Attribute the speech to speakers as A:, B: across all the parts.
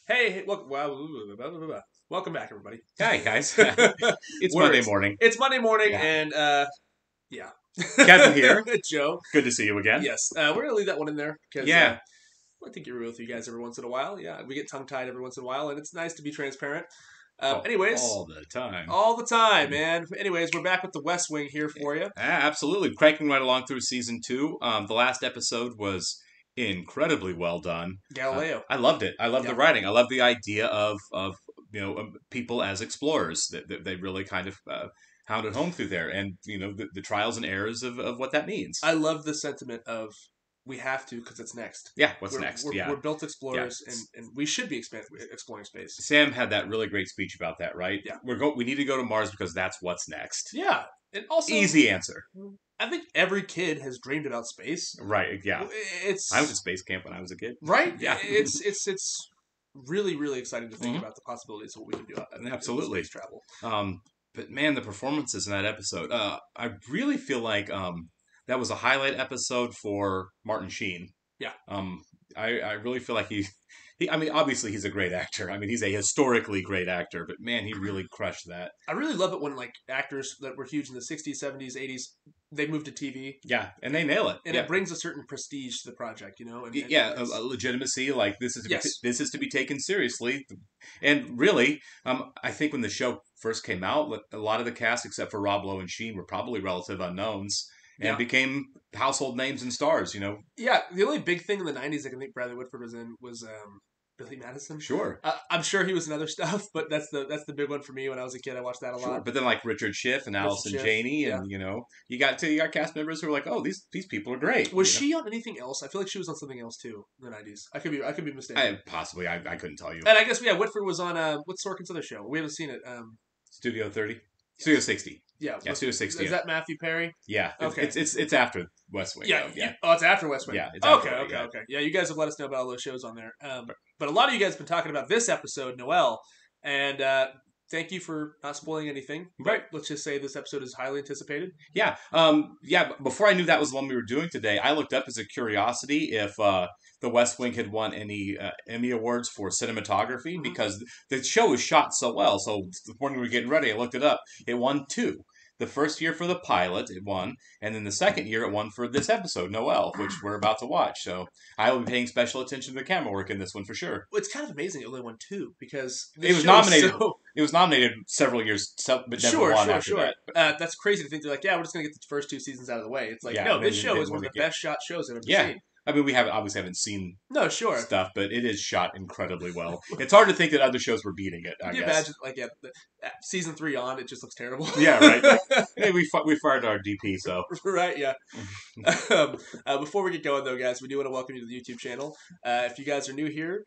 A: Hey, welcome back, everybody.
B: Hi, guys. It's Monday morning.
A: It's Monday morning,
B: Yeah.
A: and yeah.
B: Kevin here.
A: Joe.
B: Good to see you again.
A: Yes, we're gonna leave that one in there because
B: Yeah.
A: I think you're real with you guys every once in a while. Yeah, we get tongue tied every once in a while, and it's nice to be transparent. Anyways,
B: All the time.
A: all the time, man. Anyways, we're back with the West Wing here for you.
B: Absolutely. Cranking right along through season 2. The last episode was incredibly well done.
A: Galileo.
B: I loved it. I loved the writing. I love the idea of people as explorers. That they really kind of hounded home through there, and the trials and errors of what that means.
A: I love the sentiment of we have to because it's next.
B: Yeah, what's next?
A: We're built explorers, and we should be exploring space.
B: Sam had that really great speech about that, right?
A: Yeah.
B: We need to go to Mars because that's what's next.
A: Yeah, and also
B: Easy answer.
A: I think every kid has dreamed about space.
B: Right. Yeah.
A: I
B: was at space camp when I was a kid.
A: Right.
B: Yeah.
A: It's really really exciting to think about the possibilities of what we can do.
B: Absolutely.
A: Space travel.
B: But man, the performances in that episode. I really feel like that was a highlight episode for Martin Sheen.
A: Yeah.
B: I really feel like he. I mean, obviously he's a great actor. I mean, he's a historically great actor, but man, he really crushed that.
A: I really love it when like actors that were huge in the 60s, 70s, 80s, they move to TV.
B: Yeah, and they nail it.
A: And it brings a certain prestige to the project, And
B: a legitimacy, like this is to be taken seriously. And really, I think when the show first came out, a lot of the cast, except for Rob Lowe and Sheen, were probably relative unknowns. And became household names and stars,
A: Yeah, the only big thing in the 90s I can think Bradley Whitford was in was Billy Madison.
B: Sure.
A: I'm sure he was in other stuff, but that's the big one for me when I was a kid. I watched that a lot.
B: But then like Richard Schiff and Allison Janney, and you got cast members who were like, oh, these people are great.
A: Was she on anything else? I feel like she was on something else too in the 90s. I could be mistaken.
B: Possibly, I couldn't tell you.
A: And I guess Whitford was on what's Sorkin's other show? We haven't seen it.
B: Studio 30. Studio 60.
A: Yeah,
B: Studio 60.
A: Is that Matthew Perry?
B: Yeah.
A: Okay.
B: It's after West Wing.
A: Yeah. Oh, it's after West Wing.
B: Yeah. It's
A: okay. Yeah, you guys have let us know about all those shows on there. But a lot of you guys have been talking about this episode, Noel, and thank you for not spoiling anything.
B: Right.
A: Let's just say this episode is highly anticipated.
B: Yeah. Before I knew that was the one we were doing today, I looked up as a curiosity if the West Wing had won any Emmy awards for cinematography, because the show was shot so well. So the morning we were getting ready, I looked it up. It won 2. The first year for the pilot, it won, and then the second year it won for this episode, Noel, which we're about to watch. So I will be paying special attention to the camera work in this one for sure.
A: Well, it's kind of amazing it only won 2 because
B: it was nominated. It was nominated several years, but never won after that.
A: That's crazy to think they're like, yeah, we're just gonna get the first 2 seasons out of the way. It's like, no, this show is one of the best shot shows I've ever seen.
B: I mean, we obviously haven't seen stuff, but it is shot incredibly well. It's hard to think that other shows were beating it. I guess.
A: Imagine, season 3 on, it just looks terrible.
B: Yeah, right. Hey, we fired our DP, so
A: right, yeah. Before we get going, though, guys, we do want to welcome you to the YouTube channel. If you guys are new here,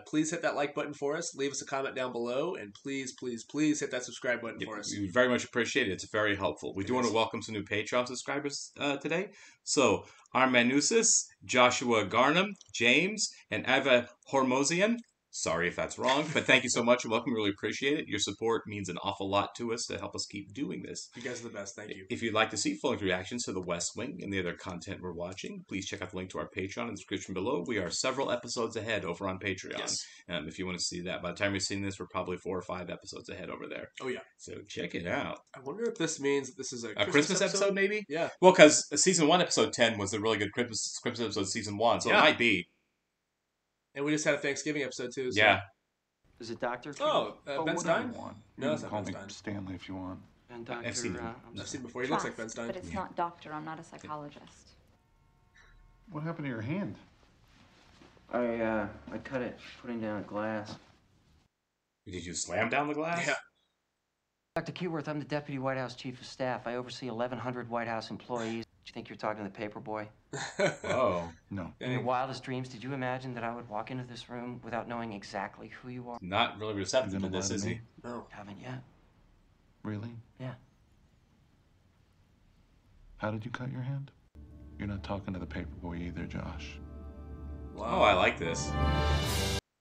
A: please hit that like button for us. Leave us a comment down below, and please, please, please hit that subscribe button for us.
B: We very much appreciate it. It's very helpful. We do want to welcome some new Patreon subscribers today. So, Armanusis, Joshua Garnham, James, and Eva Hormozian. Sorry if that's wrong, but thank you so much and welcome. We really appreciate it. Your support means an awful lot to us to help us keep doing this.
A: You guys are the best. Thank you.
B: If you'd like to see full-length reactions to The West Wing and the other content we're watching, please check out the link to our Patreon in the description below. We are several episodes ahead over on Patreon.
A: Yes.
B: If you want to see that. By the time you're seeing this, we're probably 4 or 5 episodes ahead over there.
A: Oh, yeah.
B: So check it out.
A: I wonder if this means that this is a
B: Christmas episode, maybe?
A: Yeah.
B: Well, because season 1, episode 10 was a really good Christmas episode, season 1, so it might be.
A: And we just had a Thanksgiving episode, too. So.
B: Yeah.
C: Is it Dr.
A: Oh, Ben Stein?
D: No, it's not Ben Stein. Stanley if you want.
C: And Dr.
B: I've seen him.
A: I've seen him before. He looks like Ben Stein.
E: But it's not doctor. I'm not a psychologist.
D: What happened to your hand?
C: I cut it putting down a glass.
B: Did you slam down the glass?
A: Yeah.
C: Dr. Keyworth, I'm the Deputy White House Chief of Staff. I oversee 1,100 White House employees. Do you think you're talking to the paper boy?
B: Oh.
D: No.
C: In your wildest dreams, did you imagine that I would walk into this room without knowing exactly who you are?
B: Not really receptive to this, is he?
A: No.
C: Haven't yet.
D: Really?
C: Yeah.
D: How did you cut your hand? You're not talking to the paper boy either, Josh.
B: Wow. Oh, I like this.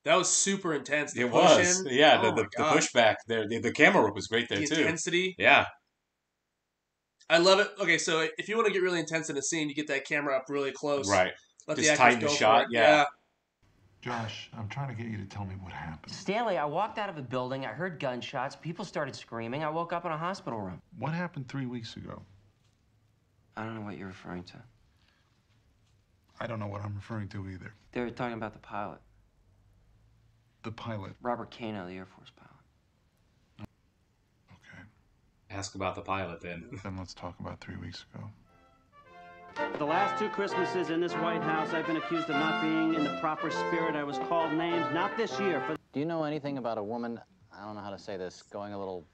A: That was super intense.
B: It was. Yeah,
A: the
B: pushback there. The camera work was great there, too.
A: The intensity.
B: Yeah.
A: I love it. Okay, so if you want to get really intense in a scene, you get that camera up really close.
B: Right.
A: Let
B: just
A: the
B: tighten the shot. Yeah.
D: Josh, I'm trying to get you to tell me what happened.
C: Stanley, I walked out of a building. I heard gunshots. People started screaming. I woke up in a hospital room.
D: What happened 3 weeks ago?
C: I don't know what you're referring to.
D: I don't know what I'm referring to either.
C: They were talking about the pilot.
D: The pilot.
C: Robert Cano, the Air Force pilot.
D: Okay.
B: Ask about the pilot then.
D: Then let's talk about 3 weeks ago.
F: For the last 2 Christmases in this White House, I've been accused of not being in the proper spirit. I was called names, not this year.
G: Do you know anything about a woman, I don't know how to say this, going a little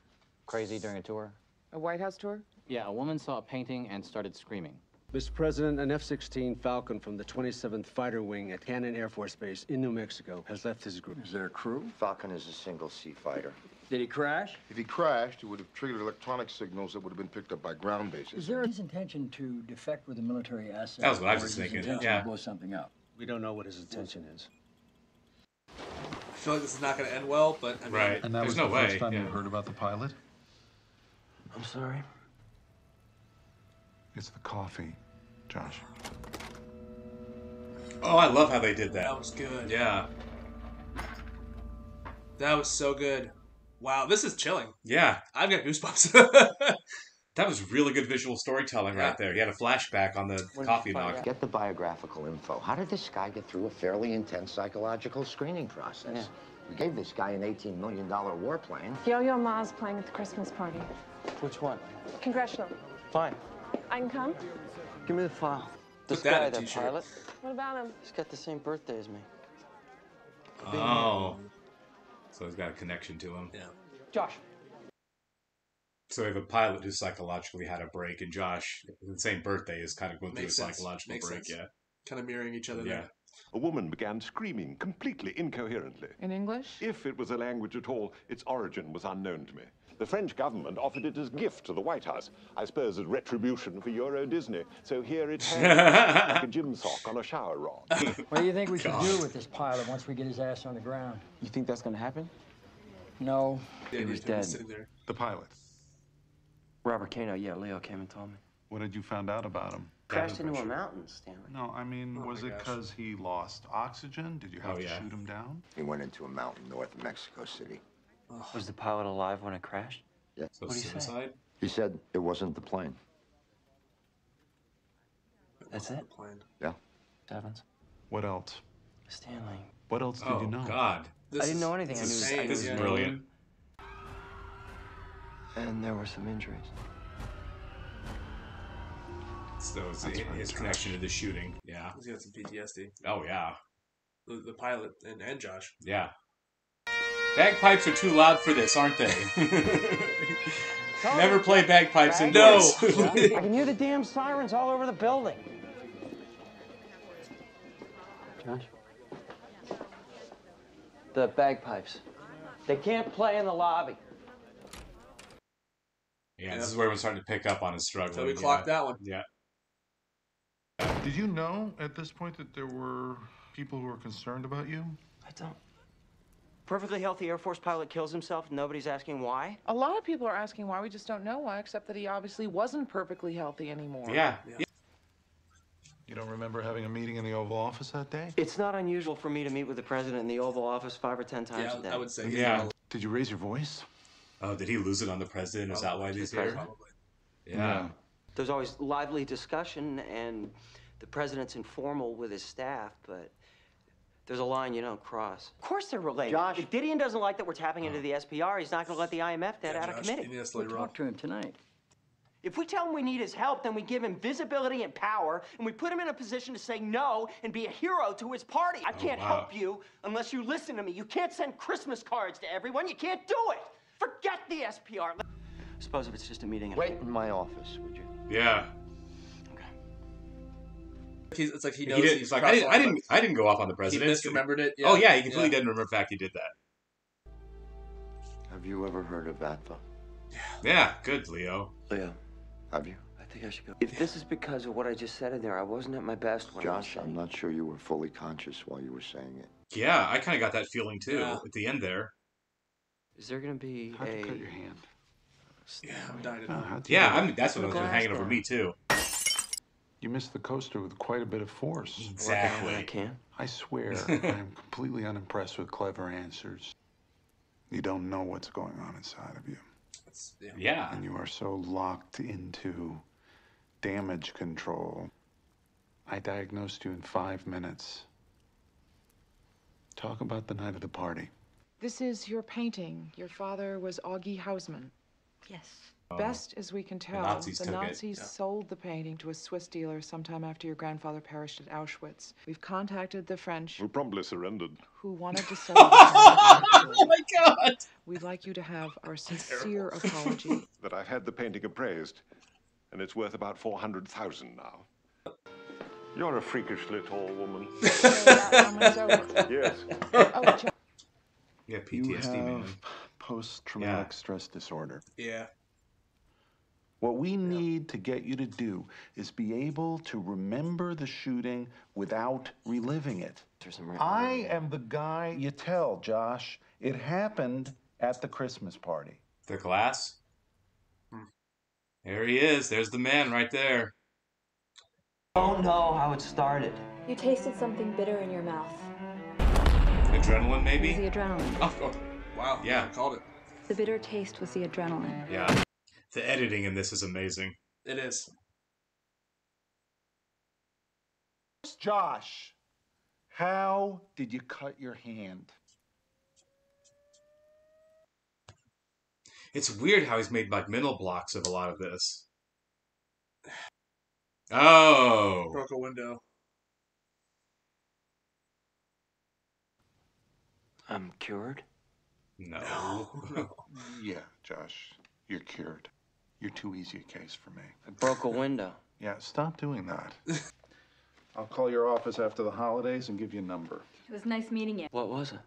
G: crazy during a tour?
H: A White House tour?
G: Yeah, a woman saw a painting and started screaming.
I: Mr. President, an F-16 Falcon from the 27th Fighter Wing at Cannon Air Force Base in New Mexico has left his group.
J: Is there a crew? Falcon is a single-seat fighter.
I: Did he crash?
J: If he crashed, he would have triggered electronic signals that would have been picked up by ground bases.
K: Is there his intention to defect with a military asset?
B: That was what I was
K: or
B: just
K: is his
B: thinking,
K: intention
B: yeah.
K: to blow something up?
I: We don't know what his intention is.
A: I feel like this is not going to end well, but I mean,
B: Right.
D: And that
B: There's
D: was
B: no
D: the
B: way.
D: first time
B: yeah.
D: you heard about the pilot?
C: I'm sorry.
D: It's the coffee, Josh.
B: Oh, I love how they did that.
A: that was good.
B: Yeah.
A: That was so good. Wow, this is chilling.
B: Yeah.
A: I've got goosebumps.
B: That was really good visual storytelling right there. He had a flashback on the coffee mug.
J: Get the biographical info. How did this guy get through a fairly intense psychological screening process?
C: Yeah.
J: We gave this guy an $18 million warplane.
H: Yo-Yo Ma's playing at the Christmas party.
C: Which one?
H: Congressional.
C: Fine.
H: I can come?
C: Give me the file. This
A: Put that
C: guy,
A: in a
C: that
A: t-shirt.
C: pilot,
H: What about him?
C: he's got the same birthday as me.
B: Oh. So he's got a connection to him.
A: Yeah.
C: Josh.
B: So we have a pilot who psychologically had a break, and Josh, the same birthday, is kind of going through a
A: Makes sense.
B: psychological
A: Makes
B: break.
A: sense.
B: Yeah.
A: Kind of mirroring each other
B: Yeah.
A: there.
L: A woman began screaming completely incoherently.
H: In English?
L: If it was a language at all, its origin was unknown to me. The French government offered it as gift to the White House, I suppose as retribution for Euro Disney. So here it hangs like a gym sock on a shower rod.
K: What do you think we should do with this pilot once we get his ass on the ground?
C: You think that's gonna happen?
K: No.
A: Yeah,
C: He was
A: he's
C: dead.
A: Sitting there.
D: The pilot.
C: Robert Cano, yeah, Leo came and told me.
D: What did you find out about him?
C: Crashed into a mountain, Stanley.
D: No, I mean,
A: Oh
D: was
A: my
D: it
A: gosh.
D: because he lost oxygen? Did you have to
B: yeah.
D: shoot him down?
J: He went into a mountain north of Mexico City.
C: Was the pilot alive when it crashed?
J: Yeah.
B: So
C: What'd he say?
B: suicide?
J: He said it wasn't the plane.
C: That's it?
A: Planned.
J: Yeah.
C: Evans.
D: What else?
C: Stanley.
D: What else did
B: Oh,
D: you know?
B: God.
A: This
C: I didn't
A: is-
C: know anything. I
A: this
C: knew
A: is
C: his- I
A: insane.
C: knew
B: This is
C: his
B: brilliant.
C: And there were some injuries.
B: So it's
D: That's right,
B: his
D: Josh.
B: connection to the shooting. Yeah.
A: He's got some PTSD.
B: Oh, yeah.
A: The pilot and Josh.
B: Yeah. Bagpipes are too loud for this, aren't they? Never play bagpipes indoors.
C: I can hear the damn sirens all over the building. Josh? The bagpipes. They can't play in the lobby.
B: Yeah, this is where we're starting to pick up on his struggle.
A: So we clocked that one.
B: Yeah.
D: Did you know at this point that there were people who were concerned about you?
C: I don't. Perfectly healthy Air Force pilot kills himself. Nobody's asking why.
H: A lot of people are asking why. We just don't know why, except that he obviously wasn't perfectly healthy anymore.
B: Yeah.
D: You don't remember having a meeting in the Oval Office that day?
C: It's not unusual for me to meet with the president in the Oval Office 5 or 10 times
A: Yeah,
C: a day.
A: I would say.
B: Yeah.
D: Did you raise your voice?
B: Oh, did he lose it on the president? Is that why he's here?
A: Probably.
B: Yeah.
C: There's always lively discussion, and the president's informal with his staff, but there's a line you don't cross. Of course they're related.
J: Josh.
C: If Didion doesn't like that we're tapping into the SPR, he's not going to let the IMF debt out of
A: Josh,
C: committee.
A: you need to
K: We'll
A: slow roll.
K: talk to him tonight.
C: If we tell him we need his help, then we give him visibility and power, and we put him in a position to say no and be a hero to his party. I can't
B: wow.
C: help you unless you listen to me. You can't send Christmas cards to everyone. You can't do it. Forget the SPR. Suppose if it's just a meeting.
J: Wait in my office, would you?
B: Yeah.
A: It's like he knows
B: He did,
A: he's
B: it's like
A: crossed
B: I
A: the line,
B: didn't go off on the
A: but he
B: president.
A: misremembered it.
B: Oh yeah, he completely didn't remember the fact he did that.
J: Have you ever heard of ATVA?
B: Yeah, good, Leo.
C: Leo,
J: Have you?
C: I think I should go. If this is because of what I just said in there, I wasn't at my best when I was
J: Josh,
C: saying
J: I'm not sure you were fully conscious while you were saying it.
B: Yeah, I kind of got that feeling too
A: Yeah.
B: at the end there.
C: Is there going to be
D: How'd you
C: a...
D: cut your hand?
A: Yeah, I'm dying to
D: Oh,
A: know.
D: how'd you
B: Yeah,
D: do it?
B: that's what was
H: glass
B: hanging over
H: door.
B: me too.
D: You missed the coaster with quite a bit of force.
C: Work it out when I
B: Exactly.
C: can?
D: I swear, I'm completely unimpressed with clever answers. You don't know what's going on inside of you.
B: Yeah.
D: And you are so locked into damage control. I diagnosed you in 5 minutes. Talk about the night of the party.
H: This is your painting. Your father was Augie Hausmann.
E: Yes.
H: Best as we can tell,
B: Nazis
H: the
B: took it.
H: Nazis sold the painting to a Swiss dealer sometime after your grandfather perished at Auschwitz. We've contacted the French,
L: We promptly surrendered.
H: who wanted to sell the painting.
B: Oh my God!
H: We'd like you to have our sincere apology.
L: That I've had the painting appraised, and it's worth about 400,000 now. You're a freakishly tall woman.
H: That moment's over.
L: Yes.
H: Oh,
B: Yeah,
D: You
B: PTSD, man.
D: have post-traumatic
B: Yeah.
D: stress disorder.
A: Yeah.
D: What we need to get you to do is be able to remember the shooting without reliving it. I am the guy you tell, Josh. It happened at the Christmas party.
B: The glass. There he is. There's the man right there.
C: Don't know how it started.
E: You tasted something bitter in your mouth.
B: Adrenaline,
E: It was
B: maybe?
E: the adrenaline.
B: Oh,
A: Wow.
B: Yeah.
A: I called it.
E: The bitter taste was the adrenaline.
B: yeah. The editing in this is amazing.
A: It is.
D: Josh, how did you cut your hand?
B: It's weird how he's made like mental blocks of a lot of this. Oh.
A: Broke a window.
C: I'm cured?
B: No.
D: Yeah, Josh, you're cured. You're too easy a case for me.
C: I broke a window.
D: Yeah, stop doing that. I'll call your office after the holidays and give you a number.
E: It was nice meeting you.
C: What was it?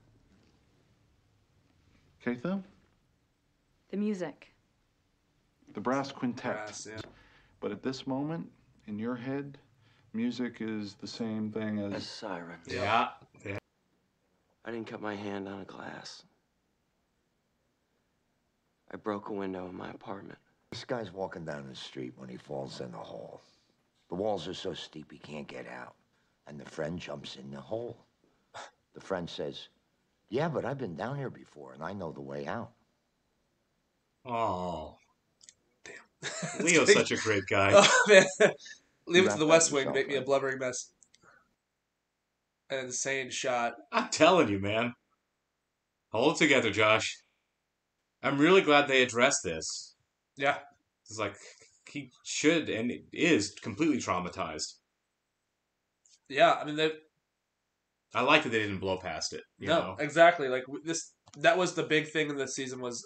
D: Katha?
E: The music.
D: The brass quintet.
A: Brass, yeah.
D: But at this moment, in your head, music is the same thing
C: A
D: as...
C: siren.
B: Yeah. Yeah.
C: I didn't cut my hand on a glass. I broke a window in my apartment.
J: This guy's walking down the street when he falls in the hole. The walls are so steep he can't get out. And the friend jumps in the hole. The friend says, yeah, but I've been down here before and I know the way out.
B: Oh.
A: Damn.
B: Leo's such a great guy.
A: Oh, man. Leave it
J: wrapped
A: to the
J: that
A: West Wing to
J: yourself,
A: make me a
J: right?
A: blubbering mess. An insane shot.
B: I'm telling you, man. Hold it together, Josh. I'm really glad they addressed this.
A: Yeah.
B: It's like, he should and is completely traumatized.
A: Yeah, I mean,
B: I like that they didn't blow past it. You know?
A: exactly. Like, that was the big thing in this season was,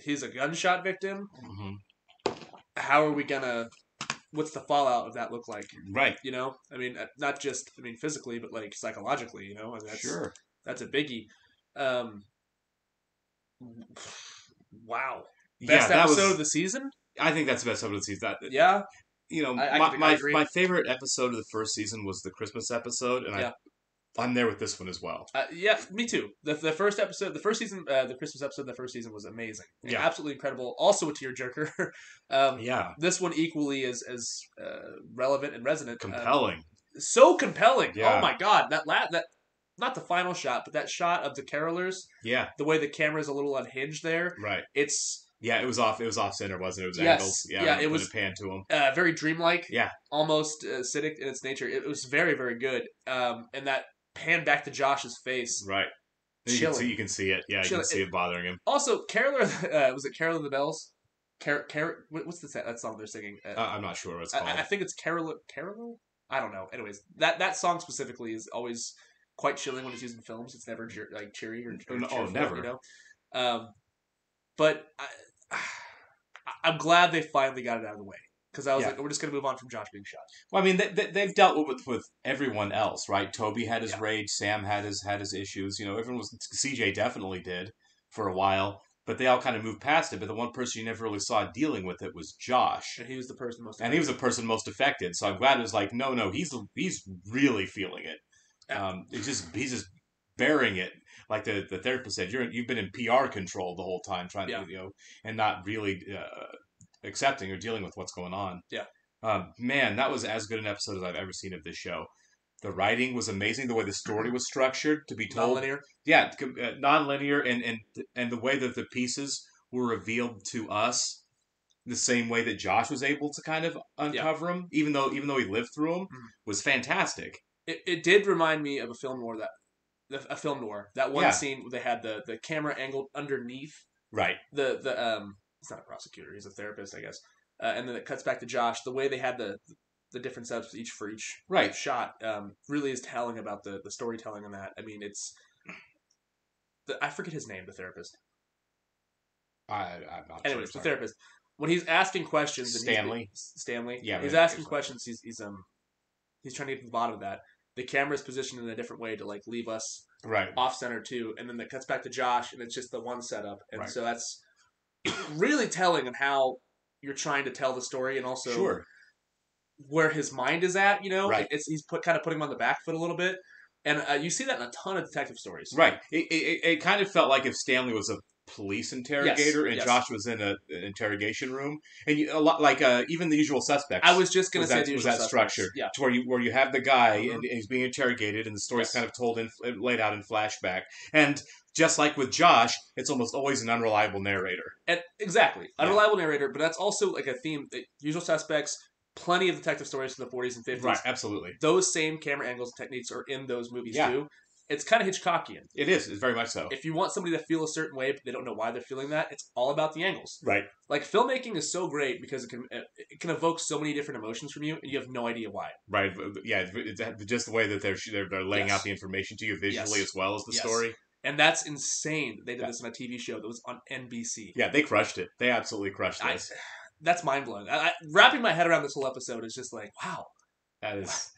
A: he's a gunshot victim.
B: Mm-hmm.
A: How are we gonna... What's the fallout of that look like?
B: Right.
A: You know? I mean, not just, physically, but, like, psychologically, you know? And
B: Sure.
A: That's a biggie. Wow.
B: Yeah,
A: Best
B: that
A: episode
B: was,
A: of the season?
B: I think that's the best episode of the season.
A: Yeah.
B: You know,
A: I agree.
B: my favorite episode of the first season was the Christmas episode, and I'm there with this one as well.
A: Yeah, me too. The first episode, the first season, the Christmas episode of the first season was amazing.
B: Yeah.
A: Absolutely incredible. Also a tearjerker.
B: Yeah.
A: This one equally as relevant and resonant.
B: Compelling.
A: So compelling.
B: Yeah.
A: Oh my God. That not the final shot, but that shot of the carolers.
B: Yeah.
A: The way the camera's a little unhinged there.
B: Right.
A: Yeah,
B: it was off center, wasn't it? It was
A: yes.
B: angles.
A: Yeah, it
B: when
A: was
B: pan to him.
A: Very dreamlike.
B: Yeah.
A: Almost acidic in its nature. It was very, very good. And that pan back to Josh's face.
B: Right. You can see it. Yeah, you can see it bothering him.
A: Also, Caroler, was it Carol of the Bells? What's that song they're singing?
B: I'm not sure what it's called.
A: I think it's Caroler? I don't know. Anyways, that song specifically is always quite chilling when it's used in films. It's never like cheery or cheerful,
B: never.
A: You know? But I'm glad they finally got it out of the way. Because I was like, we're just going to move on from Josh being shot.
B: Well, I mean, they've dealt with everyone else, right? Toby had his rage. Sam had his issues. You know, everyone was... CJ definitely did for a while. But they all kind of moved past it. But the one person you never really saw dealing with it was Josh.
A: And he was the person most affected.
B: And he was the person most affected. So I'm glad it was like, no, he's really feeling it. He's just bearing it. Like the therapist said, you've been in PR control the whole time, trying to, and not really accepting or dealing with what's going on.
A: Yeah.
B: Man, that was as good an episode as I've ever seen of this show. The writing was amazing. The way the story was structured to be told,
A: Non-linear.
B: yeah, non-linear, and the way that the pieces were revealed to us, the same way that Josh was able to kind of uncover them, even though he lived through them, was fantastic.
A: It did remind me of a film noir that one
B: Yeah.
A: scene where they had the camera angled underneath.
B: Right.
A: He's not a prosecutor, he's a therapist, I guess. And then it cuts back to Josh. The way they had the different setups for each
B: Right.
A: shot really is telling about the storytelling in that. I mean, it's I forget his name, the therapist.
B: I'm not
A: Anyways,
B: sure.
A: the therapist, when he's asking questions,
B: Stanley.
A: Stanley,
B: Yeah,
A: he's asking questions. He's trying to get to the bottom of that. The camera's positioned in a different way to like leave us
B: right
A: off center too, and then it cuts back to Josh, and it's just the one setup, and
B: Right.
A: so that's really telling of how you're trying to tell the story, and also
B: Sure.
A: where his mind is at. You know,
B: Right.
A: He's kind of putting him on the back foot a little bit, and you see that in a ton of detective stories.
B: Right. It kind of felt like if Stanley was a police interrogator and
A: yes.
B: Josh was in an interrogation room, and a lot like even The Usual Suspects.
A: I was just going to say
B: that,
A: The
B: was
A: Usual
B: that
A: Suspects.
B: structure,
A: Yeah.
B: to where you have the guy and he's being interrogated, and the story's
A: Yes.
B: kind of told laid out in flashback, and just like with Josh, it's almost always an unreliable narrator.
A: And exactly, unreliable narrator, but that's also like a theme. Usual Suspects, plenty of detective stories from the 40s and 50s.
B: Right, absolutely.
A: Those same camera angles and techniques are in those movies
B: Yeah.
A: too. It's kind of Hitchcockian.
B: It is. It's very much so.
A: If you want somebody to feel a certain way, but they don't know why they're feeling that, it's all about the angles.
B: Right.
A: Like filmmaking is so great because it can evoke so many different emotions from you, and you have no idea why.
B: Right. Yeah. It's just the way that they're laying
A: Yes.
B: out the information to you visually
A: Yes.
B: as well as the
A: Yes.
B: story.
A: And that's insane that they did this on a TV show that was on NBC.
B: Yeah, they crushed it. They absolutely crushed this.
A: That's mind blowing. Wrapping my head around this whole episode is just like, wow.
B: That is.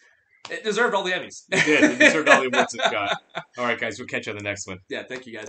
A: It deserved all the Emmys.
B: It did. It deserved all the awards it got. All right, guys. We'll catch you on the next one.
A: Yeah, thank you, guys.